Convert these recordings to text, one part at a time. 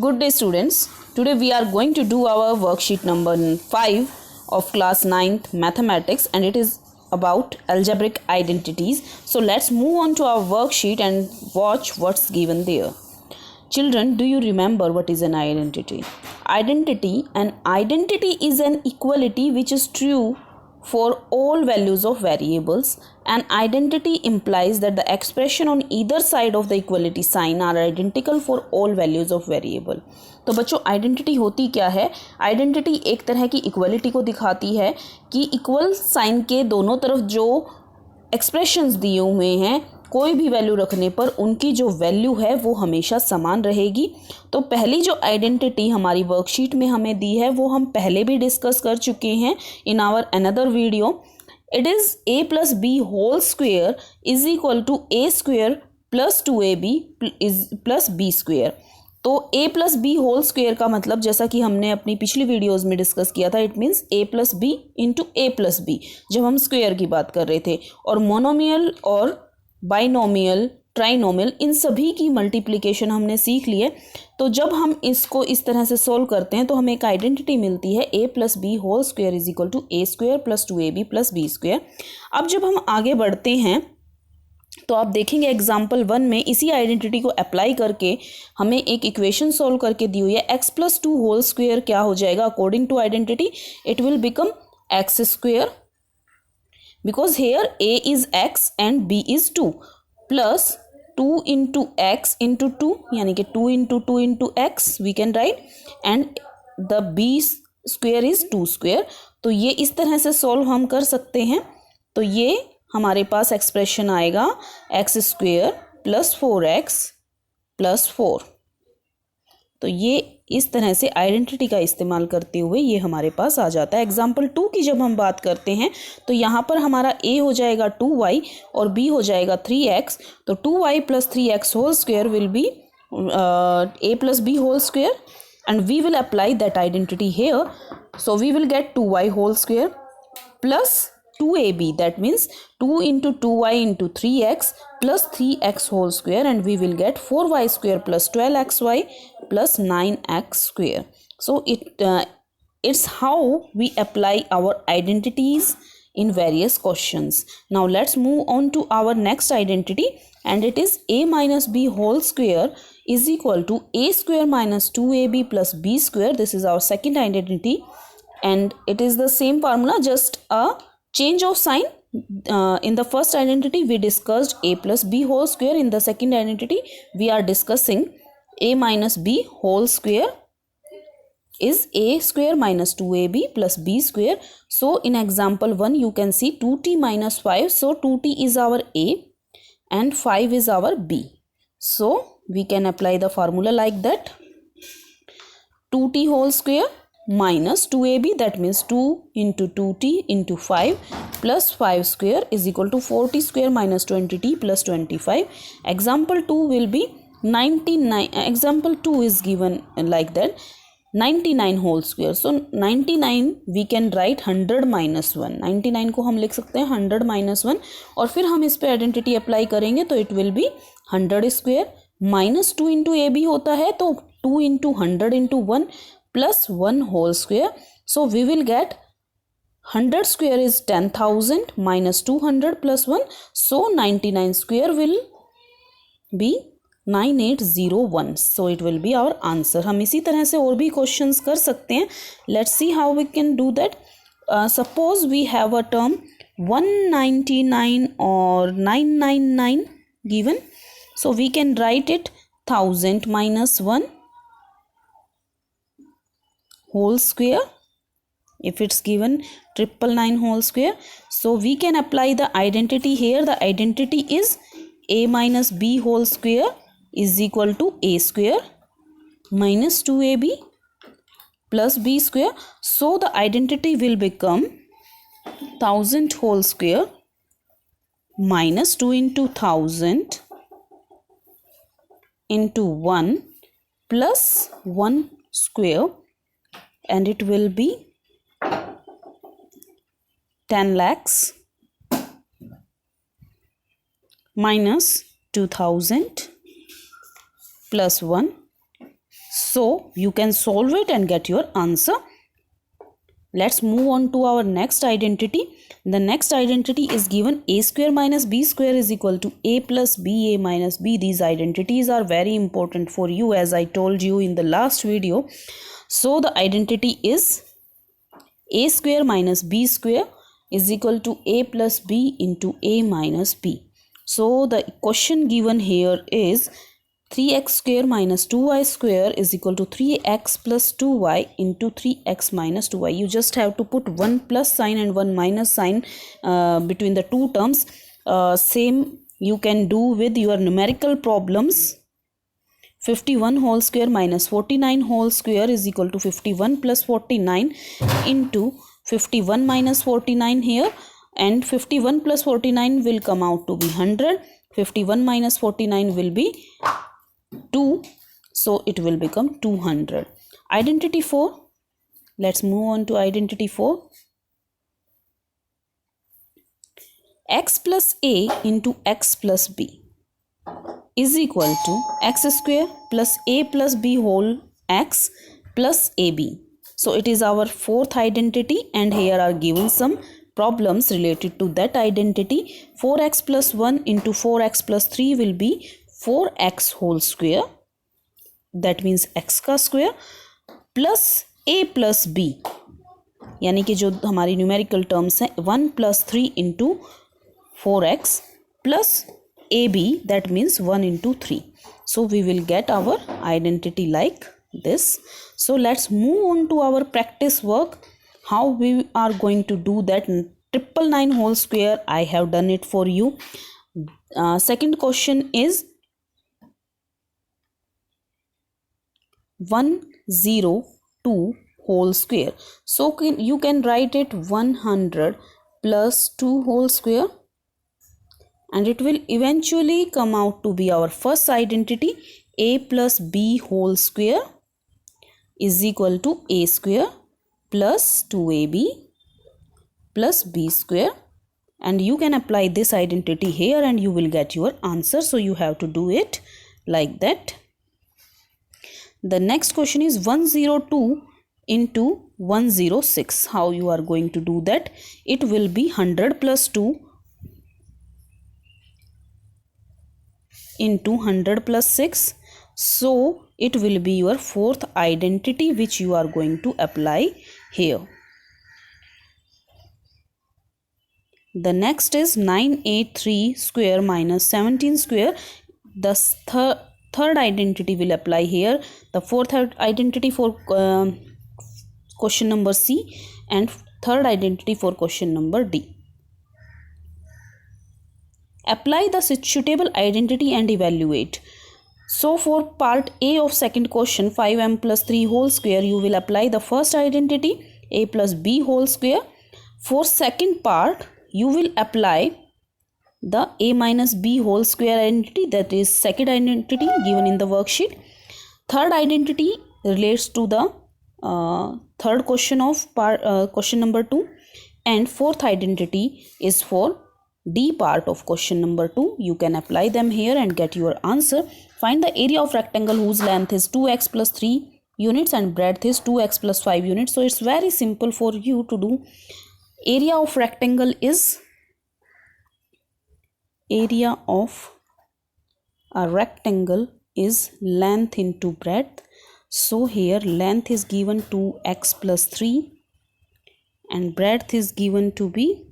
Good day students. Today we are going to do our worksheet number 5 of class 9th mathematics and it is about algebraic identities. So let's move on to our worksheet and watch what's given there. Children, do you remember what is an identity? An identity is an equality which is true for all values of variables. An identity implies that the expression on either side of the equality sign are identical for all values of variable. तो बच्चों identity होती क्या है? Identity एक तरह की equality को दिखाती है कि इक्वल साइन के दोनों तरफ जो एक्सप्रेशंस दिए हुए हैं कोई भी वैल्यू रखने पर उनकी जो वैल्यू है वो हमेशा समान रहेगी। तो पहली जो आइडेंटिटी हमारी वर्कशीट में हमें दी है वो हम पहले भी डिस्कस कर चुके हैं in our another video. It is a plus b whole square is equal to a square plus 2ab plus b square. तो a plus b whole square का मतलब जैसा कि हमने अपनी पिछली वीडियोज़ में डिस्कस किया था, it means a plus b into a plus b जब हम स्क्वेयर की बात कर रहे थे। और मोनोमियल और बाइनोमियल, ट्राइनोमियल, इन सभी की मल्टीप्लिकेशन हमने सीख लिए। तो जब हम इसको इस तरह से सोल्व करते हैं तो हमें एक आइडेंटिटी मिलती है a plus b whole square is equal to a square plus 2ab plus b square. अब जब हम आगे बढ़ते हैं तो आप देखेंगे एग्जाम्पल 1 में इसी आइडेंटिटी को अप्लाई करके हमें एक इक्वेशन सोल्व करके दी हुई है। x प्लस 2 होल स्क्वेयर क्या हो जाएगा according to identity? It will become x square because here a is x and b is 2 plus 2 into x into 2 यानी कि 2 into 2 into x we can write and the b square is 2 square। तो ये इस तरह से solve हम कर सकते हैं। तो ये हमारे पास एक्सप्रेशन आएगा x square plus 4x plus 4। तो ये इस तरह से आइडेंटिटी का इस्तेमाल करते हुए ये हमारे पास आ जाता है। एग्जाम्पल 2 की जब हम बात करते हैं तो यहाँ पर हमारा a हो जाएगा 2y और b हो जाएगा 3x। तो 2y plus 3x whole square will be a plus b whole square and we will apply that identity here. So we will get 2y whole square plus 2ab, that means 2 into 2y into 3x plus 3x whole square and we will get 4y square plus 12xy plus 9x square. So it's how we apply our identities in various questions. Now let's move on to our next identity and it is a minus b whole square is equal to a square minus 2ab plus b square. This is our second identity and it is the same formula, just a change of sign. In the first identity we discussed a plus b whole square. In the second identity we are discussing a minus b whole square is a square minus 2ab plus b square. So in example 1 you can see 2t minus 5. So 2t is our a and 5 is our b. So we can apply the formula like that. 2t whole square minus 2ab, that means 2 into 2t into 5 plus 5 square is equal to 40 square minus 20t plus 25. Example 2 will be 99. Example 2 is given like that, 99 whole square. So 99 we can write 100 minus 1. 99 को हम लिख सकते हैं 100 minus 1 और फिर हम इस पे आइडेंटिटी अप्लाई करेंगे तो it will be 100 square minus 2 into a b होता है तो 2 into 100 into 1 plus 1 whole square. So we will get 100 square is 10,000 minus 200 plus 1. So 99 square will be 9801. So it will be our answer. हम इसी तरह से और भी questions कर सकते हैं. Let's see how we can do that. Suppose we have a term 199 or 999 given. So we can write it 1000 minus 1 whole square if it's given 999 whole square. So we can apply the identity here. The identity is a minus b whole square is equal to a square minus 2ab plus b square. So the identity will become 1000 whole square minus 2 into 1000 into 1 plus 1 square and it will be 10 lakhs minus 2000 plus 1 So you can solve it and get your answer. Let's move on to our next identity. The next identity is given a square minus b square is equal to a plus b, a minus b. These identities are very important for you, as I told you in the last video. So the identity is a square minus b square is equal to a plus b into a minus b. So the question given here is 3x square minus 2y square is equal to 3x plus 2y into 3x minus 2y. You just have to put one plus sign and one minus sign between the two terms. Same you can do with your numerical problems. 51 whole square minus 49 whole square is equal to 51 plus 49 into 51 minus 49 here, and 51 plus 49 will come out to be 100. 51 minus 49 will be 2, so it will become 200. Identity 4. Let's move on to identity 4. X plus a into x plus b is equal to x square plus a plus b whole x plus ab. So it is our fourth identity, and here are given some problems related to that identity. 4x plus 1 into 4x plus 3 will be 4x whole square, that means x का square, plus a plus b, यानी कि जो हमारी numerical terms हैं 1 plus 3 into 4x plus ab, that means 1 into 3. So we will get our identity like this. So let's move on to our practice work. How we are going to do that 999 whole square, I have done it for you. Second question is 102 whole square. So you can write it 100 plus 2 whole square, and it will eventually come out to be our first identity. A plus b whole square is equal to a square plus 2ab plus b square, and you can apply this identity here and you will get your answer. So you have to do it like that. The next question is 102 into 106. How you are going to do that? It will be 100 plus 2 into 100 plus 6. So it will be your fourth identity which you are going to apply here. The next is 983 square minus 17 square. The third identity will apply here. The fourth identity for question number C, and third identity for question number D. Apply the suitable identity and evaluate. So for part A of second question, 5m plus 3 whole square, you will apply the first identity, a plus b whole square. For second part, you will apply the a minus b whole square identity, that is second identity given in the worksheet. Third identity relates to the third question of question number 2, and fourth identity is for D part of question number 2. You can apply them here and get your answer. Find the area of rectangle whose length is 2x plus 3 units and breadth is 2x plus 5 units. So it's very simple for you to do. Area of rectangle is area of a rectangle is length into breadth. So here length is given to x plus 3 and breadth is given to be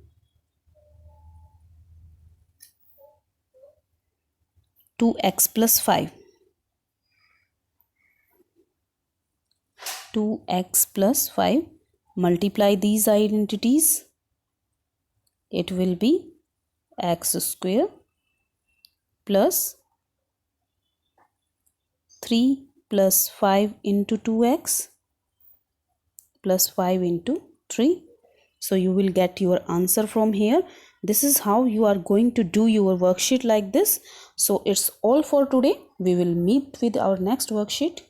2x plus 5. 2x plus 5. Multiply these identities. It will be x square plus 3 plus 5 into 2x plus 5 into 3. So you will get your answer from here. This is how you are going to do your worksheet like this. So it's all for today. We will meet with our next worksheet.